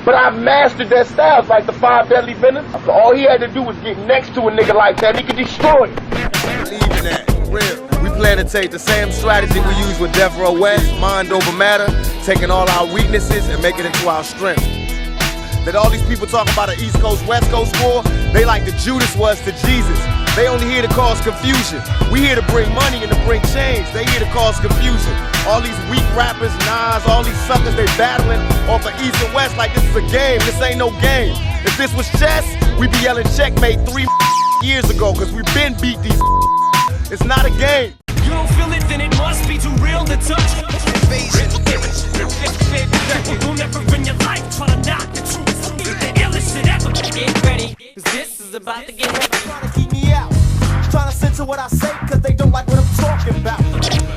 But I mastered that style. It's like the 5 deadly venoms. All he had to do was get next to a nigga like that, and he could destroy it. Believe in that, real. We plan to take the same strategy we use with Death Row West, mind over matter, taking all our weaknesses and making it into our strength. That all these people talk about an East Coast, West Coast war, they like the Judas was to Jesus. They only here to cause confusion. We here to bring money and to bring change. They here to cause confusion. All these weak rappers, Nas, all these suckers, they battling off of East and West like this is a game. This ain't no game. If this was chess, we'd be yelling checkmate 3 years ago, cause we've been beat these. It's not a game. You don't feel it, then it must be too real to touch. You'll never in your life try to knock the truth. The illest shit ever. Get ready, cause this is about to get heavy. Trying to keep me out, trying to censor what I say, cause they don't like what I'm talking about.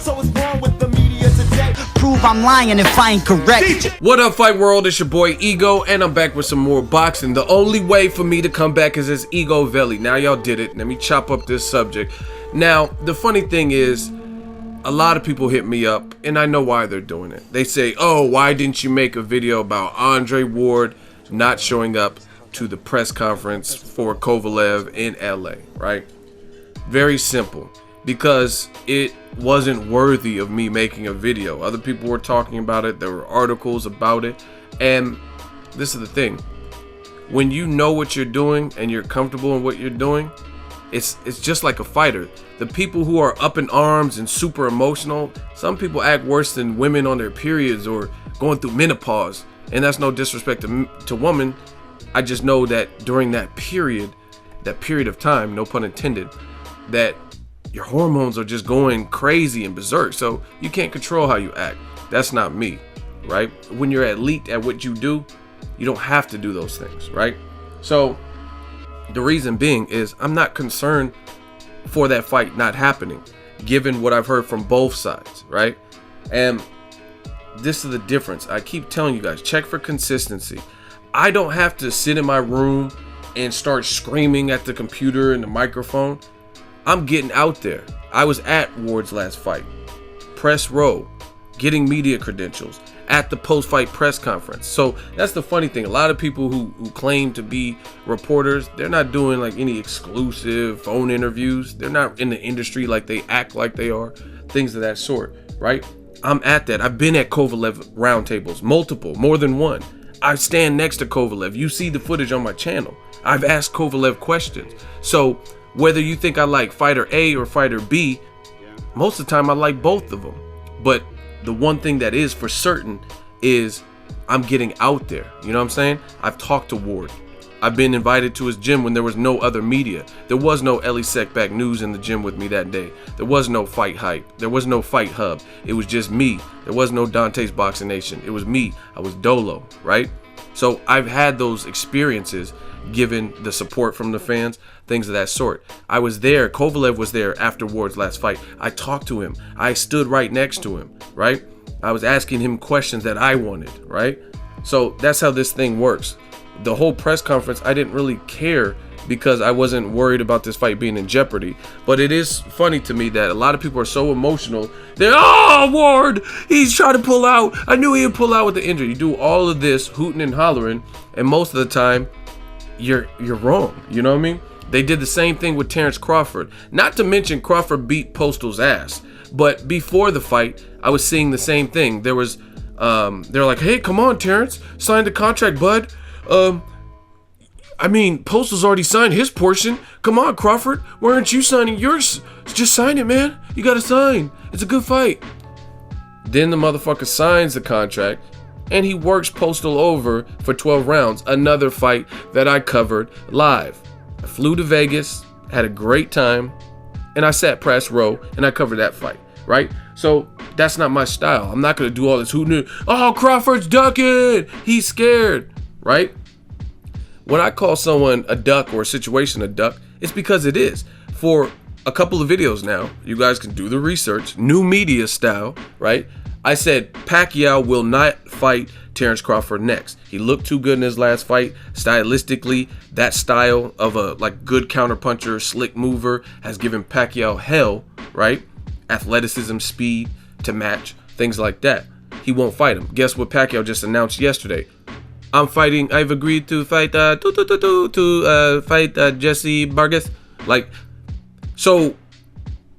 So it's wrong with the media today. Prove I'm lying if I ain't correct. What up, Fight World? It's your boy Ego, and I'm back with some more boxing. The only way for me to come back is as EGOVELI. Now y'all did it. Let me chop up this subject. Now, the funny thing is, a lot of people hit me up, and I know why they're doing it. They say, oh, why didn't you make a video about Andre Ward not showing up to the press conference for Kovalev in LA, right? Very simple. Because it wasn't worthy of me making a video. Other people were talking about it. There were articles about it. And this is the thing. When you know what you're doing and you're comfortable in what you're doing, it's just like a fighter. The people who are up in arms and super emotional, some people act worse than women on their periods or going through menopause. And that's no disrespect to women. I just know that during that period of time, no pun intended, that your hormones are just going crazy and berserk. So you can't control how you act. That's not me, right? When you're elite at what you do, you don't have to do those things, right? So the reason being is I'm not concerned for that fight not happening, given what I've heard from both sides, right? And this is the difference. I keep telling you guys, check for consistency. I don't have to sit in my room and start screaming at the computer and the microphone. I'm getting out there. I was at Ward's last fight, press row, getting media credentials, at the post-fight press conference. So that's the funny thing. A lot of people who claim to be reporters, they're not doing like any exclusive phone interviews. They're not in the industry like they act like they are, things of that sort, right? I'm at that. I've been at Kovalev roundtables, multiple, more than one. I stand next to Kovalev. You see the footage on my channel. I've asked Kovalev questions. So whether you think I like fighter A or fighter B, most of the time I like both of them. But the one thing that is for certain is I'm getting out there. You know what I'm saying? I've talked to Ward. I've been invited to his gym when there was no other media. There was no Ellie Sekback News in the gym with me that day. There was no Fight Hype. There was no Fight Hub. It was just me. There was no Dante's Boxing Nation. It was me. I was Dolo, right? So I've had those experiences given the support from the fans, things of that sort. I was there. Kovalev was there after Ward's last fight. I talked to him. I stood right next to him, right? I was asking him questions that I wanted, right? So that's how this thing works. The whole press conference, I didn't really care because I wasn't worried about this fight being in jeopardy. But it is funny to me that a lot of people are so emotional. They're, oh, Ward, he's trying to pull out. I knew he would pull out with the injury. You do all of this hooting and hollering, and most of the time, you're wrong. You know what I mean? They did the same thing with Terrence Crawford. Not to mention Crawford beat Postal's ass. But before the fight, I was seeing the same thing. There was, they're like, hey, come on, Terrence, sign the contract, bud. I mean, Postal's already signed his portion. Come on, Crawford, why aren't you signing yours? Just sign it, man. You gotta sign. It's a good fight. Then the motherfucker signs the contract, and he works Postal over for 12 rounds. Another fight that I covered live. I flew to Vegas, had a great time, and I sat press row, and I covered that fight, right? So that's not my style. I'm not gonna do all this hooting. Oh, Crawford's ducking. He's scared, right? When I call someone a duck or a situation a duck, it's because it is. For a couple of videos now, you guys can do the research, new media style, right? I said Pacquiao will not fight Terrence Crawford next. He looked too good in his last fight. Stylistically, that style of a good counterpuncher, slick mover has given Pacquiao hell, right? Athleticism, speed to match, things like that. he won't fight him. Guess what Pacquiao just announced yesterday? I've agreed to fight Jesse Vargas. Like, so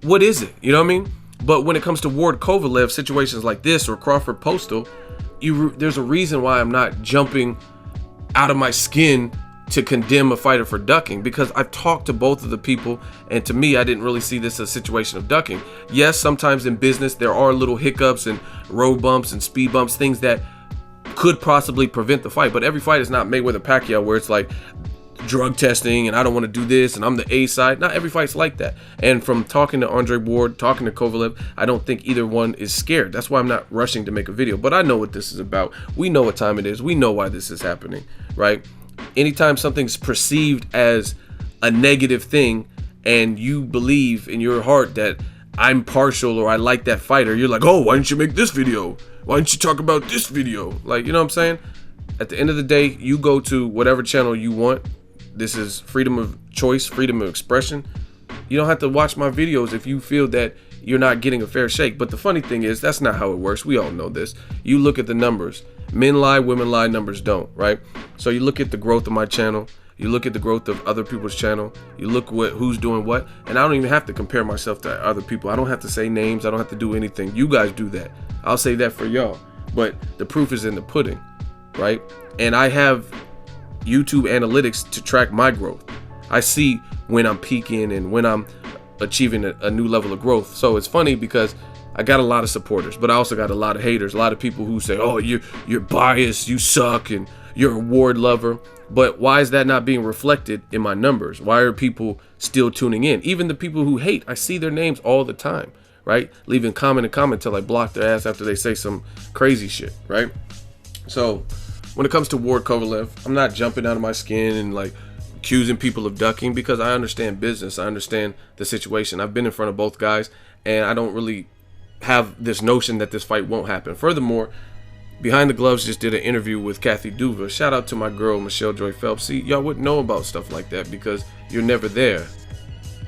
what is it? You know what I mean? But when it comes to Ward Kovalev, situations like this, or Crawford Postal, there's a reason why I'm not jumping out of my skin to condemn a fighter for ducking, because I've talked to both of the people, and to me, I didn't really see this as a situation of ducking. Yes, sometimes in business there are little hiccups and road bumps and speed bumps, things that could possibly prevent the fight, but every fight is not Mayweather Pacquiao where it's like drug testing and I don't want to do this and I'm the A side. Not every fight's like that. And from talking to Andre Ward, talking to Kovalev, I don't think either one is scared. That's why I'm not rushing to make a video, but I know what this is about. We know what time it is. We know why this is happening, right? Anytime something's perceived as a negative thing and you believe in your heart that I'm partial or I like that fighter, you're like, oh, why didn't you make this video? Why didn't you talk about this video? Like, you know what I'm saying? At the end of the day, you go to whatever channel you want. This is freedom of choice, freedom of expression. You don't have to watch my videos if you feel that you're not getting a fair shake. But the funny thing is, that's not how it works. We all know this. You look at the numbers. Men lie, women lie, numbers don't, right? So you look at the growth of my channel. You look at the growth of other people's channel. You look who's doing what. And I don't even have to compare myself to other people. I don't have to say names. I don't have to do anything. You guys do that. I'll say that for y'all. But the proof is in the pudding, right? And I have YouTube analytics to track my growth. I see when I'm peaking and when I'm achieving a new level of growth. So it's funny because I got a lot of supporters, but I also got a lot of haters, a lot of people who say, oh, you're biased, you suck, and you're a Ward lover. But why is that not being reflected in my numbers? Why are people still tuning in? Even the people who hate, I see their names all the time, right? Leaving comment and comment till I block their ass after they say some crazy shit, right? So when it comes to Ward Kovalev, I'm not jumping out of my skin and like accusing people of ducking, because I understand business. I understand the situation. I've been in front of both guys, and I don't really have this notion that this fight won't happen. Furthermore, Behind the Gloves just did an interview with Kathy Duva. Shout out to my girl, Michelle Joy Phelps. See, y'all wouldn't know about stuff like that because you're never there.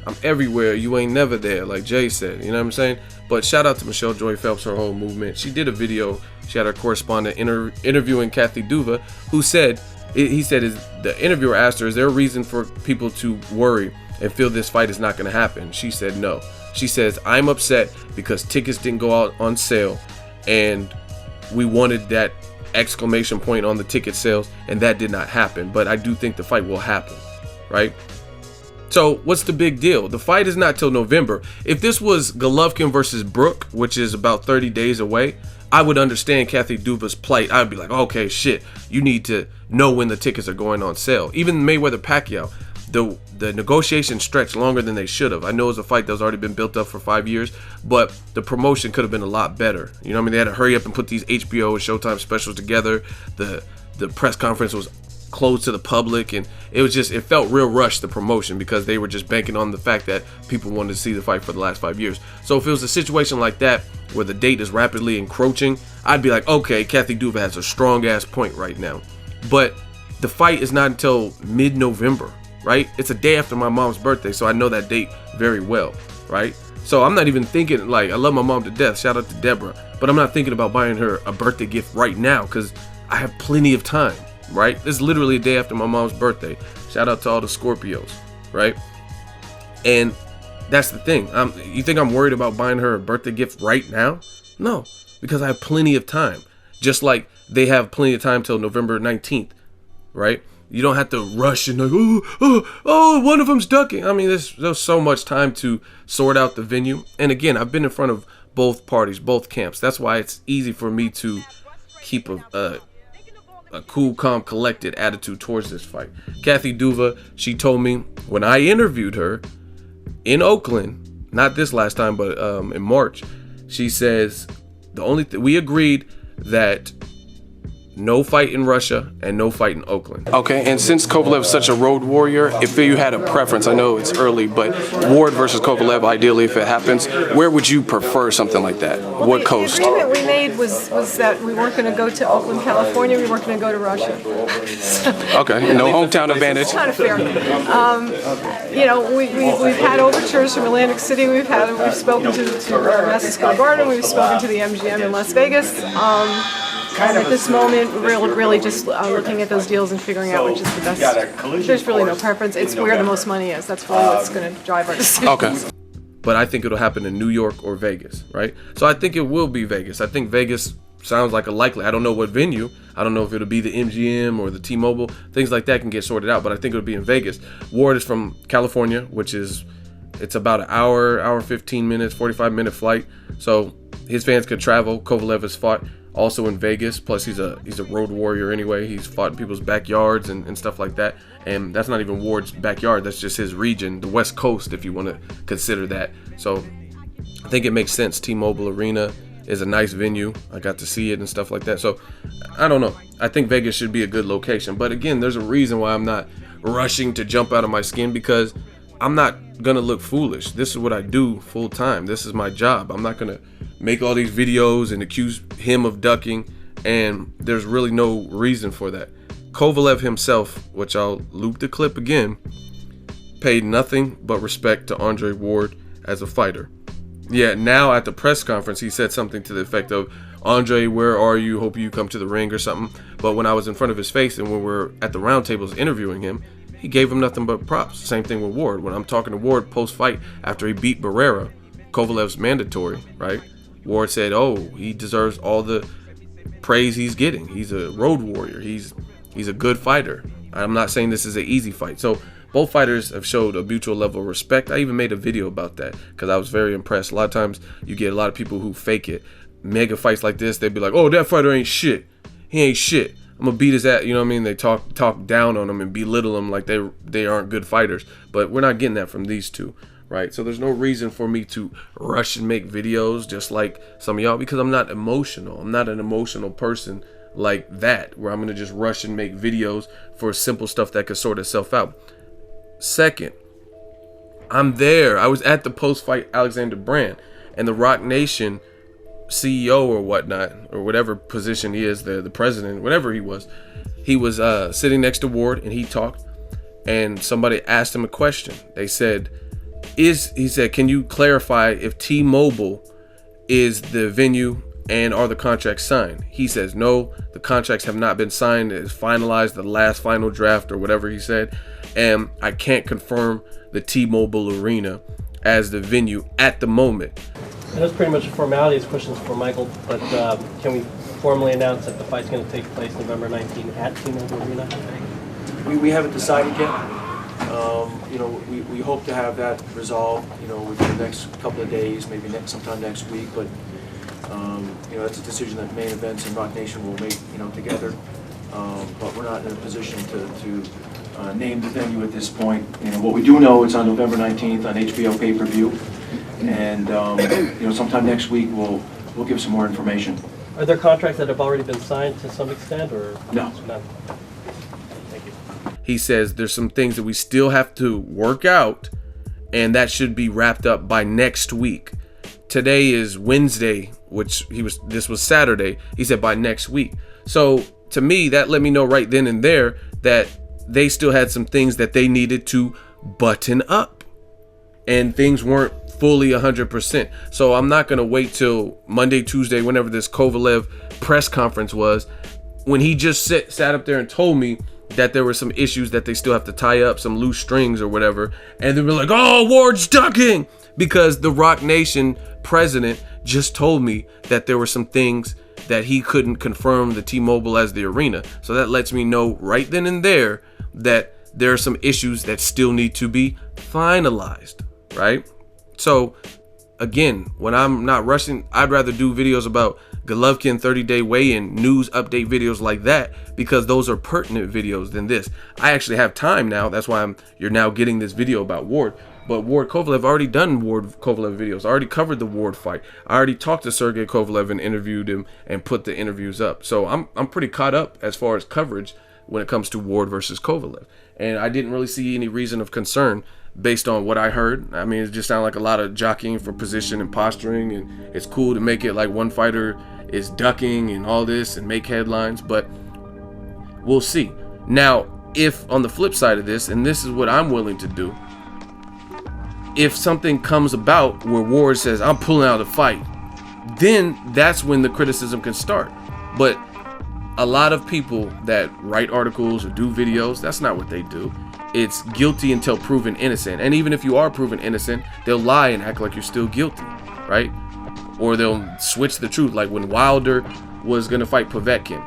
I'm everywhere. You ain't never there, like Jay said. You know what I'm saying? But shout out to Michelle Joy Phelps, her whole movement. She did a video. She had her correspondent interviewing Kathy Duva, who said, the interviewer asked her, is there a reason for people to worry and feel this fight is not going to happen? She said no. She says, I'm upset because tickets didn't go out on sale, and we wanted that exclamation point on the ticket sales, and that did not happen. But I do think the fight will happen, right? So what's the big deal? The fight is not till November. If this was Golovkin versus Brook, which is about 30 days away, I would understand Kathy Duva's plight. I'd be like, okay, shit, you need to know when the tickets are going on sale. Even Mayweather Pacquiao, the negotiations stretched longer than they should have. I know it's a fight that's already been built up for 5 years, but the promotion could have been a lot better. You know what I mean? They had to hurry up and put these HBO and Showtime specials together. The press conference was closed to the public, and it felt real rushed, the promotion, because they were just banking on the fact that people wanted to see the fight for the last 5 years. So if it was a situation like that where the date is rapidly encroaching, I'd be like, okay, Kathy Duva has a strong ass point right now. But the fight is not until mid-November, right? It's a day after my mom's birthday, so I know that date very well, right? So I'm not even thinking, like, I love my mom to death, shout out to Deborah, but I'm not thinking about buying her a birthday gift right now because I have plenty of time, right? This is literally a day after my mom's birthday. Shout out to all the Scorpios, right? And that's the thing. You think I'm worried about buying her a birthday gift right now? No, because I have plenty of time. Just like they have plenty of time till November 19th, right? You don't have to rush and like, oh, one of them's ducking. I mean, there's so much time to sort out the venue. And again, I've been in front of both parties, both camps. That's why it's easy for me to keep a cool, calm, collected attitude towards this fight. Kathy Duva, she told me when I interviewed her in Oakland, not this last time, but in March, she says the only thing we agreed that no fight in Russia and no fight in Oakland. Okay, and since Kovalev's such a road warrior, if you had a preference, I know it's early, but Ward versus Kovalev, ideally, if it happens, where would you prefer something like that? Well, What coast? The agreement we made was that we weren't going to go to Oakland, California. We weren't going to go to Russia. Okay, no hometown advantage. It's kind of fair. You know, we've had overtures from Atlantic City. We've spoken to Madison Square Garden. We've spoken to the MGM in Las Vegas. At this moment, we're really just looking at those deals and figuring out which is the best. There's really no preference. It's where the most money is. That's really what's going to drive our decision. Okay. But I think it'll happen in New York or Vegas, right? So I think it will be Vegas. I think Vegas sounds like a likely. I don't know what venue. I don't know if it'll be the MGM or the T-Mobile. Things like that can get sorted out, but I think it'll be in Vegas. Ward is from California, which is, it's about an hour 15 minutes, 45-minute flight. So his fans could travel. Kovalev has fought also in Vegas. Plus he's a road warrior anyway. He's fought in people's backyards and stuff like that. And that's not even Ward's backyard. That's just his region, the West Coast, if you want to consider that. So I think it makes sense. T-Mobile Arena is a nice venue. I got to see it and stuff like that. So I don't know. I think Vegas should be a good location. But again, there's a reason why I'm not rushing to jump out of my skin, because I'm not gonna look foolish. This is what I do full time. This is my job. I'm not gonna make all these videos and accuse him of ducking, and there's really no reason for that. Kovalev himself, which I'll loop the clip again, paid nothing but respect to Andre Ward as a fighter. Yeah, now at the press conference, he said something to the effect of, "Andre, where are you? Hope you come to the ring," or something. But when I was in front of his face and when we're at the roundtables interviewing him, he gave him nothing but props. Same thing with Ward. When I'm talking to Ward post-fight after he beat Barrera, Kovalev's mandatory, right? Ward said, "Oh, he deserves all the praise he's getting. He's a road warrior. He's a good fighter." I'm not saying this is an easy fight. So both fighters have showed a mutual level of respect. I even made a video about that because I was very impressed. A lot of times you get a lot of people who fake it. Mega fights like this, they'd be like, "Oh, that fighter ain't shit. He ain't shit. I'm gonna beat his ass." You know what I mean? They talk down on him and belittle him like they aren't good fighters. But we're not getting that from these two, right? So there's no reason for me to rush and make videos just like some of y'all, because I'm not emotional. I'm not an emotional person like that, where I'm gonna just rush and make videos for simple stuff that could sort itself out. Second, I'm there. I was at the post-fight Alexander Brand, and the Rock Nation CEO or whatnot, or whatever position he is, the president, whatever he was sitting next to Ward, and he talked, and somebody asked him a question. They said, he said, "Can you clarify if T-Mobile is the venue and are the contracts signed?" He says, "No, the contracts have not been signed. It's finalized, the last final draft," or whatever he said, "and I can't confirm the T-Mobile Arena as the venue at the moment." And that's pretty much a formality. It's questions for Michael, but can we formally announce that the fight's going to take place November 19 at T-Mobile Arena? We haven't decided yet. You know, we hope to have that resolved, you know, within the next couple of days, maybe sometime next week. But you know, that's a decision that Main Events and Rock Nation will make, you know, together. But we're not in a position to name the venue at this point. You know, what we do know, it's on November 19th on HBO pay-per-view. And you know, sometime next week we'll give some more information. Are there contracts that have already been signed to some extent, or no? None? Thank you. He says there's some things that we still have to work out, and that should be wrapped up by next week. Today is Wednesday, which this was Saturday. He said by next week. So to me, that let me know right then and there that they still had some things that they needed to button up, and things weren't fully 100%. So I'm not gonna wait till Monday, Tuesday, whenever this Kovalev press conference was, when he just sat up there and told me that there were some issues that they still have to tie up, some loose strings or whatever, and they were like, "Oh, Ward's ducking," because the Rock Nation president just told me that there were some things that he couldn't confirm the T-Mobile as the arena. So that lets me know right then and there that there are some issues that still need to be finalized, right? So again, when I'm not rushing, I'd rather do videos about Golovkin 30-day weigh-in news update videos like that, because those are pertinent videos than this. I actually have time now. That's why you're now getting this video about Ward. But Ward Kovalev, already done Ward Kovalev videos. I already covered the Ward fight. I already talked to Sergey Kovalev and interviewed him and put the interviews up. So I'm pretty caught up as far as coverage when it comes to Ward versus Kovalev. And I didn't really see any reason of concern based on what I heard. I mean, it just sounded like a lot of jockeying for position and posturing, and it's cool to make it like one fighter is ducking and all this and make headlines, but we'll see. Now, if on the flip side of this, and this is what I'm willing to do, if something comes about where Ward says, I'm pulling out of the fight, then that's when the criticism can start. But a lot of people that write articles or do videos, that's not what they do. It's guilty until proven innocent. And even if you are proven innocent, they'll lie and act like you're still guilty, right? Or they'll switch the truth. Like when Wilder was going to fight Povetkin.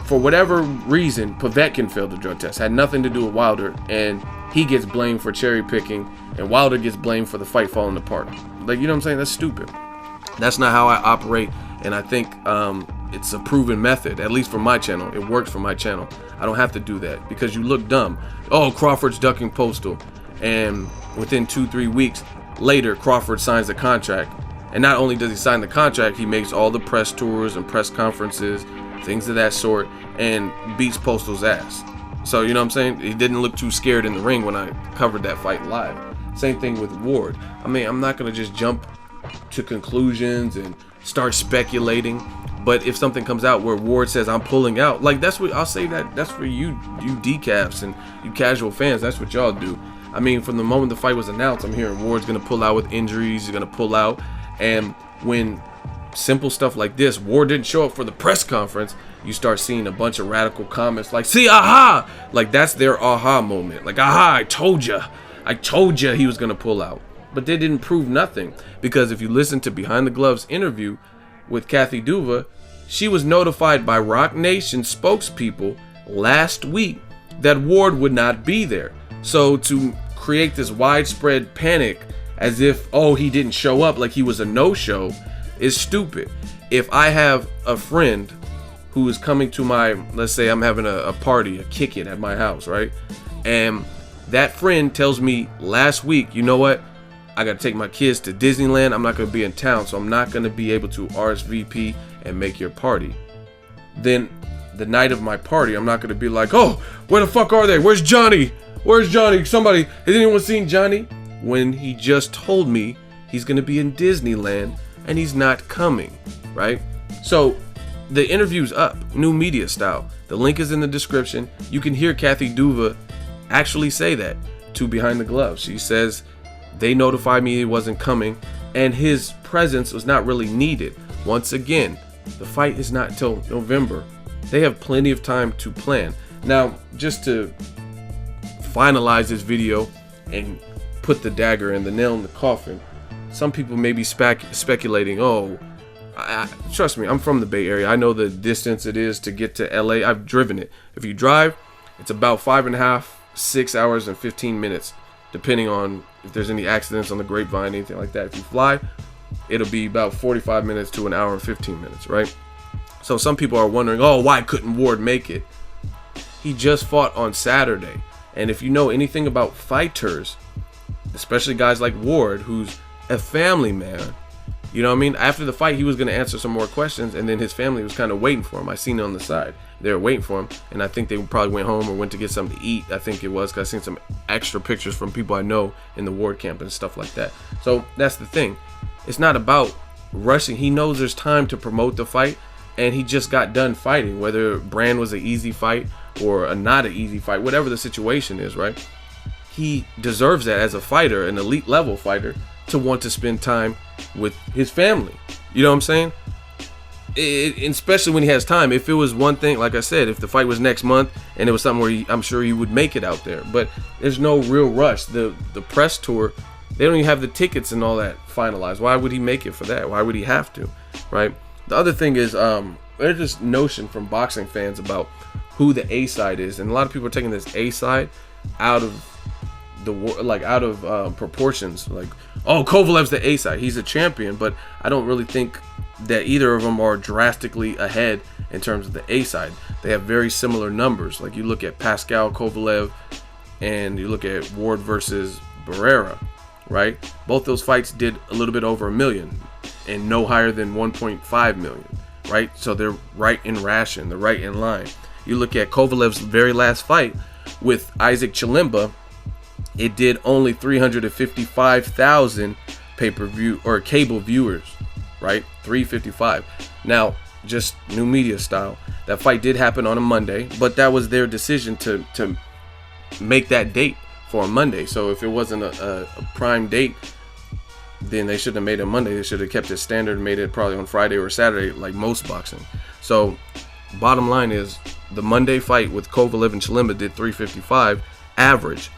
For whatever reason, Povetkin failed the drug test. Had nothing to do with Wilder, and he gets blamed for cherry picking, and Wilder gets blamed for the fight falling apart. Like, you know what I'm saying? That's stupid. That's not how I operate, and I think it's a proven method, at least for my channel. It works for my channel. I don't have to do that because you look dumb. Oh, Crawford's ducking Postal, and within 2-3 weeks later, Crawford signs the contract. And not only does he sign the contract, he makes all the press tours and press conferences, things of that sort, and beats Postal's ass. So, you know what I'm saying? He didn't look too scared in the ring when I covered that fight live. Same thing with Ward. I mean, I'm not going to just jump to conclusions and start speculating. But if something comes out where Ward says, I'm pulling out, like, that's what I'll say, that's for you decaps and you casual fans. That's what y'all do. I mean, from the moment the fight was announced, I'm hearing Ward's going to pull out with injuries. He's going to pull out. And when simple stuff like this, Ward didn't show up for the press conference, you start seeing a bunch of radical comments like, see, aha! Like, that's their aha moment. Like, aha, I told you he was going to pull out. But they didn't prove nothing. Because if you listen to Behind the Gloves interview with Kathy Duva, she was notified by Rock Nation spokespeople last week that Ward would not be there. So to create this widespread panic as if, oh, he didn't show up, like he was a no-show, is stupid. If I have a friend who is coming to my, let's say I'm having a party, a kick it at my house, right? And that friend tells me last week, you know what? I got to take my kids to Disneyland. I'm not going to be in town, so I'm not going to be able to RSVP and make your party. Then the night of my party, I'm not going to be like, oh, where the fuck are they? Where's Johnny? Where's Johnny? Somebody, has anyone seen Johnny? When he just told me he's going to be in Disneyland and he's not coming, right? So the interview's up, new media style. The link is in the description. You can hear Kathy Duva actually say that to Behind the Gloves. She says they notified me he wasn't coming and his presence was not really needed. Once again, the fight is not until November. They have plenty of time to plan. Now, just to finalize this video and put the dagger and the nail in the coffin, some people may be speculating, oh, trust me, I'm from the Bay Area. I know the distance it is to get to LA. I've driven it. If you drive, it's about 5.5, 6 hours and 15 minutes, depending on if there's any accidents on the Grapevine, anything like that. If you fly, it'll be about 45 minutes to an hour and 15 minutes, right? So some people are wondering, oh, why couldn't Ward make it? He just fought on Saturday. And if you know anything about fighters, especially guys like Ward, who's a family man, you know what I mean? After the fight, he was going to answer some more questions, and then his family was kind of waiting for him. I seen it on the side. They were waiting for him, and I think they probably went home or went to get something to eat. I think it was, because I seen some extra pictures from people I know in the Ward camp and stuff like that. So that's the thing. It's not about rushing. He knows there's time to promote the fight, and he just got done fighting, whether Brand was an easy fight or a not an easy fight, whatever the situation is, right? He deserves that as a fighter, an elite level fighter, to want to spend time with his family. You know what I'm saying? Especially when he has time. If it was one thing, like I said, if the fight was next month and it was something where I'm sure he would make it out there, but there's no real rush. The press tour, they don't even have the tickets and all that finalized. Why would he make it for that? Why would he have to, right? The other thing is, there's this notion from boxing fans about who the A side is, and a lot of people are taking this A side out of proportions. Like, oh, Kovalev's the A side. He's a champion, but I don't really think that either of them are drastically ahead in terms of the A side. They have very similar numbers. Like you look at Pascal Kovalev and you look at Ward versus Barrera, right? Both those fights did a little bit over 1 million and no higher than 1.5 million, right? So they're right in ration, they're right in line. You look at Kovalev's very last fight with Isaac Chilemba, it did only 355,000 pay-per-view or cable viewers, right? 355. Now, just new media style. That fight did happen on a Monday, but that was their decision to make that date for a Monday. So if it wasn't a prime date, then they shouldn't have made it Monday. They should have kept it standard and made it probably on Friday or Saturday like most boxing. So bottom line is the Monday fight with Kovalev and Chilemba did 355 average.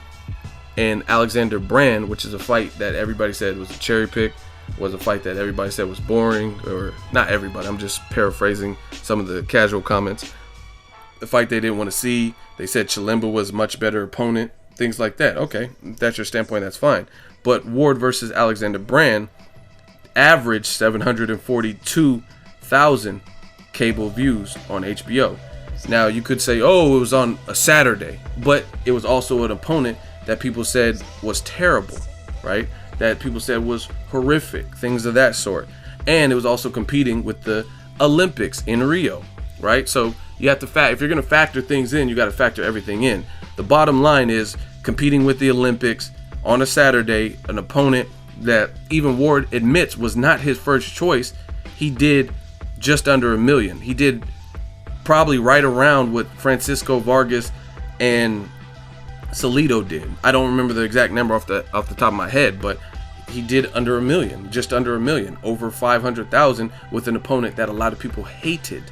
And Alexander Brand, which is a fight that everybody said was a cherry pick, was a fight that everybody said was boring, or not everybody, I'm just paraphrasing some of the casual comments. The fight they didn't want to see, they said Chilemba was a much better opponent, things like that. Okay, if that's your standpoint, that's fine. But Ward versus Alexander Brand averaged 742,000 cable views on HBO. Now you could say, oh, it was on a Saturday, but it was also an opponent that people said was terrible, right? That people said was horrific, things of that sort. And it was also competing with the Olympics in Rio, right? So you have to if you're going to factor things in, you got to factor everything in. The bottom line is competing with the Olympics on a Saturday, an opponent that even Ward admits was not his first choice. He did just under 1 million. He did probably right around what Francisco Vargas and Salido did. I don't remember the exact number off the top of my head, but he did under 1 million, just under 1 million, over 500,000 with an opponent that a lot of people hated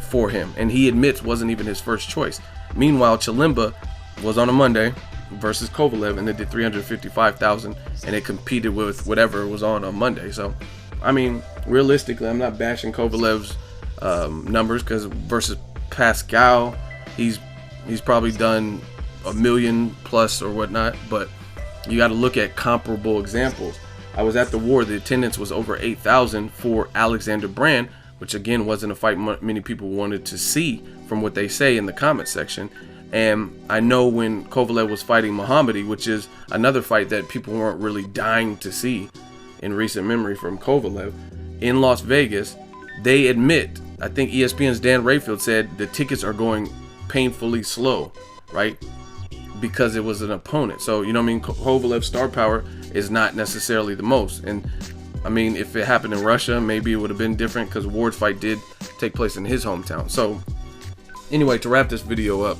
for him, and he admits wasn't even his first choice. Meanwhile, Chilemba was on a Monday versus Kovalev, and they did 355,000, and it competed with whatever was on Monday. So, I mean, realistically, I'm not bashing Kovalev's numbers, because versus Pascal, he's probably done 1 million plus or whatnot, but you got to look at comparable examples. I was at the War, the attendance was over 8,000 for Alexander Brand, which again wasn't a fight many people wanted to see from what they say in the comment section. And I know when Kovalev was fighting Muhammadi, which is another fight that people weren't really dying to see in recent memory from Kovalev, in Las Vegas, they admit, I think ESPN's Dan Rayfield said the tickets are going painfully slow, right? Because it was an opponent. So, you know what I mean? Kovalev's star power is not necessarily the most. And I mean, if it happened in Russia, maybe it would have been different, because Ward's fight did take place in his hometown. So anyway, to wrap this video up,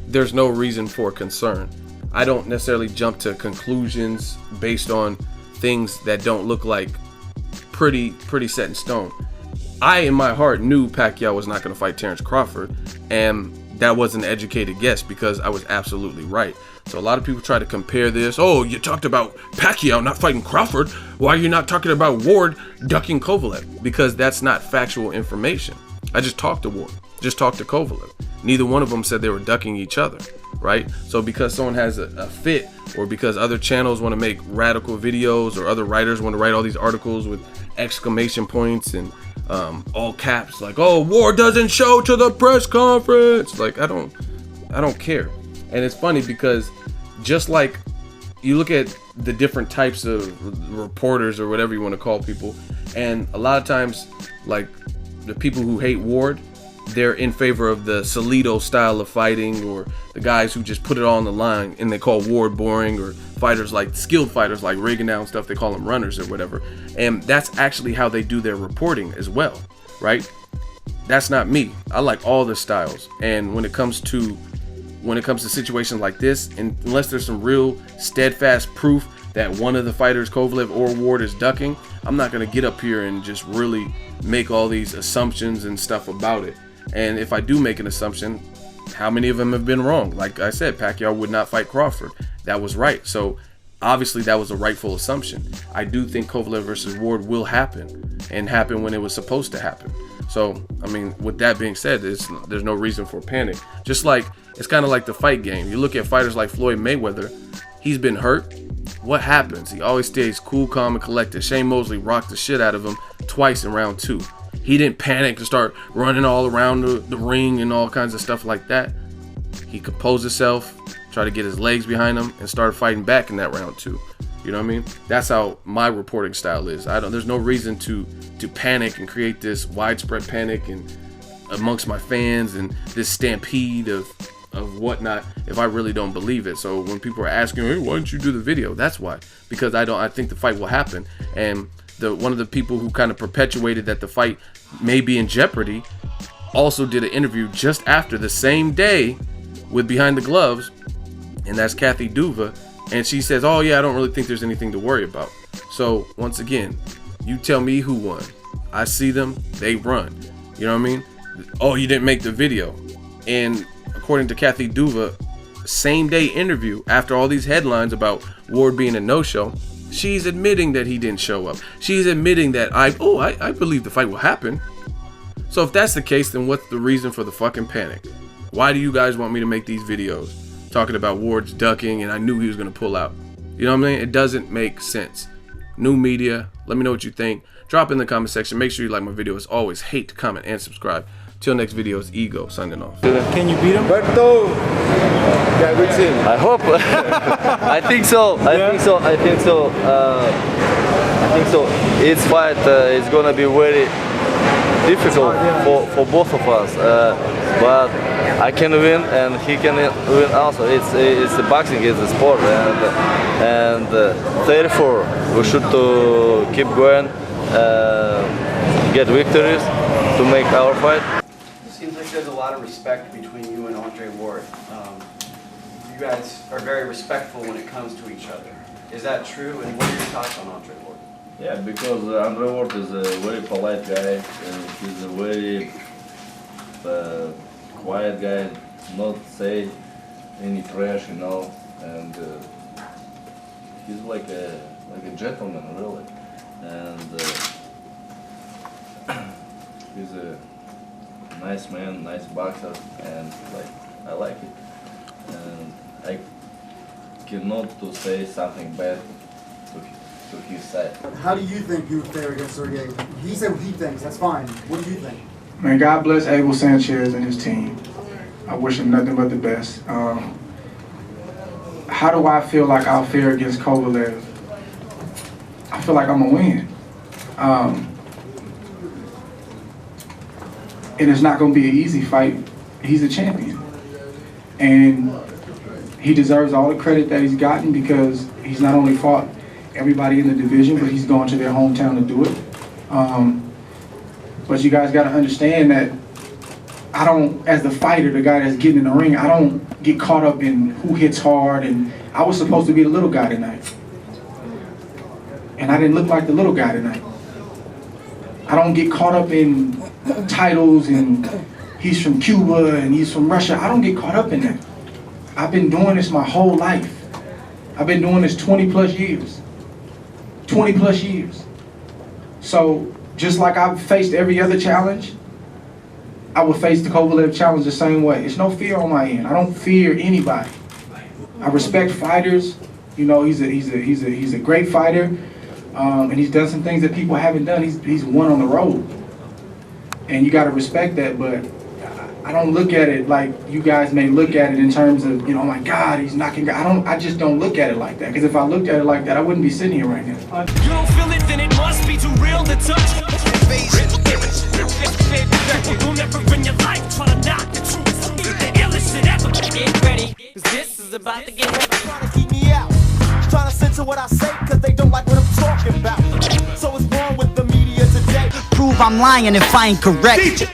there's no reason for concern. I don't necessarily jump to conclusions based on things that don't look like pretty set in stone. I, in my heart, knew Pacquiao was not going to fight Terrence Crawford, and that was an educated guess because I was absolutely right. So a lot of people try to compare this. Oh, you talked about Pacquiao not fighting Crawford. Why are you not talking about Ward ducking Kovalev? Because that's not factual information. I just talked to Ward, just talked to Kovalev. Neither one of them said they were ducking each other, right? So because someone has a fit, or because other channels want to make radical videos, or other writers want to write all these articles with exclamation points and all caps, like, oh, Ward doesn't show to the press conference. Like, I don't care. And it's funny because just like you look at the different types of reporters, or whatever you want to call people, and a lot of times, like, the people who hate Ward, they're in favor of the Salido style of fighting, or the guys who just put it all on the line, and they call Ward boring, or fighters like skilled fighters like Rigondeaux and stuff, they call them runners or whatever. And that's actually how they do their reporting as well, right? That's not me. I like all the styles. And when it comes to situations like this, and unless there's some real steadfast proof that one of the fighters, Kovalev or Ward, is ducking, I'm not going to get up here and just really make all these assumptions and stuff about it. And if I do make an assumption, how many of them have been wrong? Like I said, Pacquiao would not fight Crawford. That was right. So obviously that was a rightful assumption. I do think Kovalev versus Ward will happen, and happen when it was supposed to happen. So, I mean, with that being said, there's no reason for panic. Just like, it's kind of like the fight game. You look at fighters like Floyd Mayweather, he's been hurt. What happens? He always stays cool, calm, and collected. Shane Mosley rocked the shit out of him twice in round 2. He didn't panic and start running all around the ring and all kinds of stuff like that. He composed himself, tried to get his legs behind him, and started fighting back in that round 2. You know what I mean? That's how my reporting style is. There's no reason to panic and create this widespread panic and amongst my fans and this stampede of whatnot if I really don't believe it. So when people are asking, hey, why don't you do the video? That's why. Because I think the fight will happen. And one of the people who kind of perpetuated that the fight may be in jeopardy also did an interview just after the same day with Behind the Gloves, and that's Kathy Duva, and she says, oh yeah, I don't really think there's anything to worry about. So once again, you tell me who won. I see them, they run. You know what I mean? Oh, you didn't make the video. And according to Kathy Duva, same day interview after all these headlines about Ward being a no-show, she's admitting that he didn't show up. She's admitting that I believe the fight will happen. So if that's the case, then what's the reason for the fucking panic? Why do you guys want me to make these videos talking about Ward's ducking and I knew he was going to pull out? You know what I mean? It doesn't make sense. New media, let me know what you think. Drop in the comment section. Make sure you like my video. As always, hate, comment, and subscribe. Till next video, it's Ego signing off. Can you beat him? Berto! Yeah, good team. I hope. I think so. I think so. It's fight is gonna be very difficult for both of us. But I can win and he can win also. It's the boxing, it's a sport, and therefore we should keep going, get victories to make our fight. It seems like there's a lot of respect between you and Andre Ward. You guys are very respectful when it comes to each other. Is that true? And what are your thoughts on Andre Ward? Yeah, because Andre Ward is a very polite guy, and he's a very quiet guy, not say any trash, you know, and he's like a gentleman, really, and he's a nice man, nice boxer, and I like it, and I cannot to say something bad to his side. How do you think you would fare against Sergey? He said what he thinks, that's fine. What do you think? Man, God bless Abel Sanchez and his team. I wish him nothing but the best. How do I feel like I'll fare against Kovalev? I feel like I'm gonna win. And it's not gonna be an easy fight. He's a champion. And he deserves all the credit that he's gotten because he's not only fought everybody in the division, but he's gone to their hometown to do it. But you guys gotta understand that I don't, as the fighter, the guy that's getting in the ring, I don't get caught up in who hits hard, and I was supposed to be the little guy tonight. And I didn't look like the little guy tonight. I don't get caught up in titles and he's from Cuba and he's from Russia. I don't get caught up in that. I've been doing this my whole life. I've been doing this 20 plus years. 20 plus years. So just like I've faced every other challenge, I would face the Kovalev challenge the same way. There's no fear on my end. I don't fear anybody. I respect fighters. You know, he's a great fighter, and he's done some things that people haven't done. He's won on the road, and you got to respect that. But I don't look at it like you guys may look at it in terms of, you know, oh my God, he's knocking. I just don't look at it like that. Because if I looked at it like that, I wouldn't be sitting here right now. You don't feel it, then it must be too real to touch. You'll never in your life try to knock the truth. The illest shit ever. Get ready, 'cause this is about to get heavy. Trying to keep me out, trying to censor what I say, 'cause they don't like what I'm talking about. So it's wrong with the media today. Prove I'm lying if I ain't correct.